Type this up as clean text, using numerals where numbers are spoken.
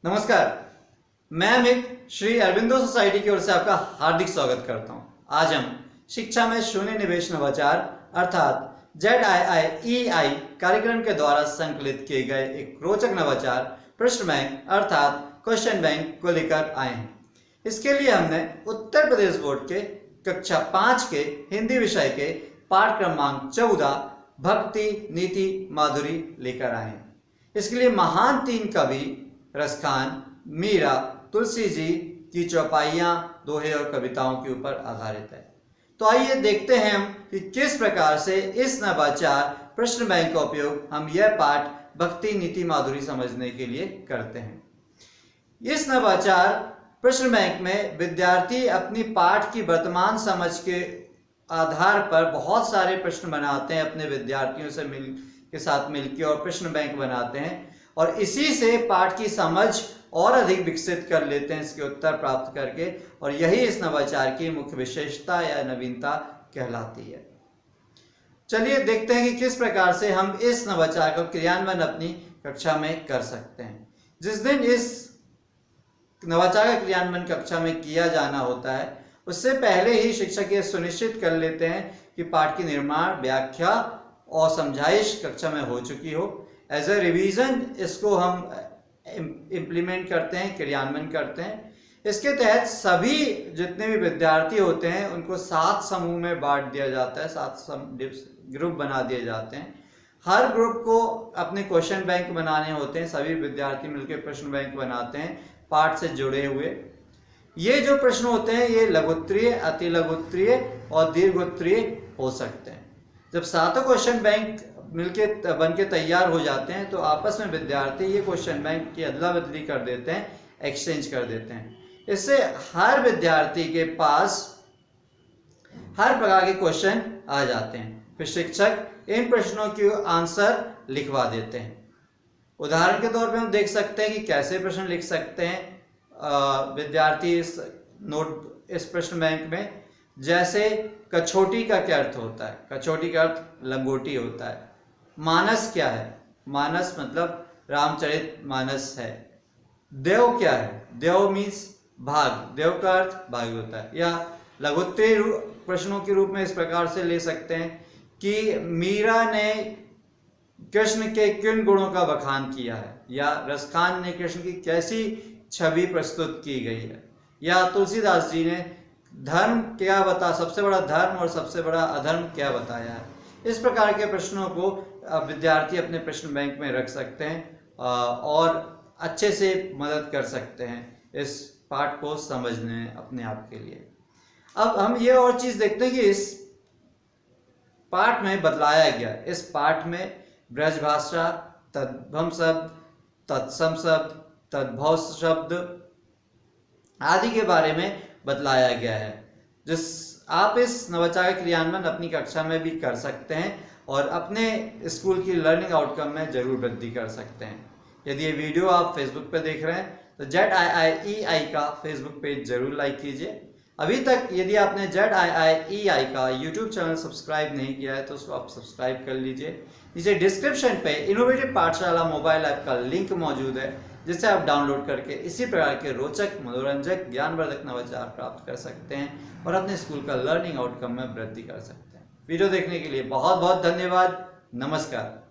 नमस्कार, मैं अमित श्री अरविंदो सोसाइटी की ओर से आपका हार्दिक स्वागत करता हूं। आज हम शिक्षा में शून्य निवेश नवाचार अर्थात ZIIEI कार्यक्रम के द्वारा संकलित किए गए एक रोचक नवाचार प्रश्न बैंक अर्थात क्वेश्चन बैंक को लेकर आए हैं। इसके लिए हमने उत्तर प्रदेश बोर्ड के कक्षा 5 के हिंदी विषय के पाठ क्रमांक 14 भक्ति नीति माधुरी लेकर आए हैं। इसके लिए महान 3 कवि रसखान, मीरा, तुलसी जी की चौपाइयाँ, दोहे और कविताओं के ऊपर आधारित है। तो आइए देखते हैं हम कि किस प्रकार से इस नवाचार प्रश्न बैंक का उपयोग हम यह पाठ भक्ति नीति माधुरी समझने के लिए करते हैं। इस नवाचार प्रश्न बैंक में विद्यार्थी अपनी पाठ की वर्तमान समझ के आधार पर बहुत सारे प्रश्न बनाते हैं, अपने विद्यार्थियों से के साथ मिलकर और प्रश्न बैंक बनाते हैं और इसी से पाठ की समझ और अधिक विकसित कर लेते हैं, इसके उत्तर प्राप्त करके। और यही इस नवाचार की मुख्य विशेषता या नवीनता कहलाती है। चलिए देखते हैं कि किस प्रकार से हम इस नवाचार का क्रियान्वयन अपनी कक्षा में कर सकते हैं। जिस दिन इस नवाचार का क्रियान्वयन कक्षा में किया जाना होता है, उससे पहले ही शिक्षक ये सुनिश्चित कर लेते हैं कि पाठ की निर्माण, व्याख्या और समझाइश कक्षा में हो चुकी हो। एज ए रिवीजन इसको हम इम्प्लीमेंट करते हैं, क्रियान्वयन करते हैं। इसके तहत सभी जितने भी विद्यार्थी होते हैं उनको 7 समूह में बांट दिया जाता है, 7 ग्रुप बना दिए जाते हैं। हर ग्रुप को अपने क्वेश्चन बैंक बनाने होते हैं। सभी विद्यार्थी मिलकर प्रश्न बैंक बनाते हैं पाठ से जुड़े हुए। ये जो प्रश्न होते हैं ये लघुत्तरीय, अति लघुत्तरीय और दीर्घोत्तरीय हो सकते हैं। जब 7 क्वेश्चन बैंक मिलके बन के तैयार हो जाते हैं तो आपस में विद्यार्थी ये क्वेश्चन बैंक की अदला बदली कर देते हैं, एक्सचेंज कर देते हैं। इससे हर विद्यार्थी के पास हर प्रकार के क्वेश्चन आ जाते हैं। फिर शिक्षक इन प्रश्नों के आंसर लिखवा देते हैं। उदाहरण के तौर पे हम देख सकते हैं कि कैसे प्रश्न लिख सकते हैं विद्यार्थी इस प्रश्न बैंक में। जैसे कछोटी का क्या अर्थ होता है? कछोटी का अर्थ लंगोटी होता है। मानस क्या है? मानस मतलब रामचरित मानस है। देव क्या है? देव मीन्स भाग, देव का अर्थ भाग होता है। या लघुत्तरीय प्रश्नों के रूप में इस प्रकार से ले सकते हैं कि मीरा ने कृष्ण के किन गुणों का बखान किया है, या रसखान ने कृष्ण की कैसी छवि प्रस्तुत की गई है, या तुलसीदास जी ने धर्म क्या सबसे बड़ा धर्म और सबसे बड़ा अधर्म क्या बताया है। इस प्रकार के प्रश्नों को विद्यार्थी अपने प्रश्न बैंक में रख सकते हैं और अच्छे से मदद कर सकते हैं इस पाठ को समझने में अपने आप के लिए। अब हम ये और चीज देखते हैं कि इस पाठ में बदलाया गया। इस पाठ में ब्रजभाषा, तद्भव शब्द, तत्सम शब्द, तद्भव शब्द आदि के बारे में बतलाया गया है। जिस आप इस नवाचार क्रियान्वयन अपनी कक्षा में भी कर सकते हैं और अपने स्कूल की लर्निंग आउटकम में जरूर वृद्धि कर सकते हैं। यदि ये वीडियो आप फेसबुक पर देख रहे हैं तो ZIIEI का फेसबुक पेज जरूर लाइक कीजिए। अभी तक यदि आपने ZIIEI का यूट्यूब चैनल सब्सक्राइब नहीं किया है तो उसको आप सब्सक्राइब कर लीजिए। नीचे डिस्क्रिप्शन पे इनोवेटिव पाठशाला मोबाइल ऐप का लिंक मौजूद है, जिससे आप डाउनलोड करके इसी प्रकार के रोचक, मनोरंजक, ज्ञानवर्धक नवाचार प्राप्त कर सकते हैं और अपने स्कूल का लर्निंग आउटकम में वृद्धि कर सकते हैं। वीडियो देखने के लिए बहुत बहुत धन्यवाद। नमस्कार।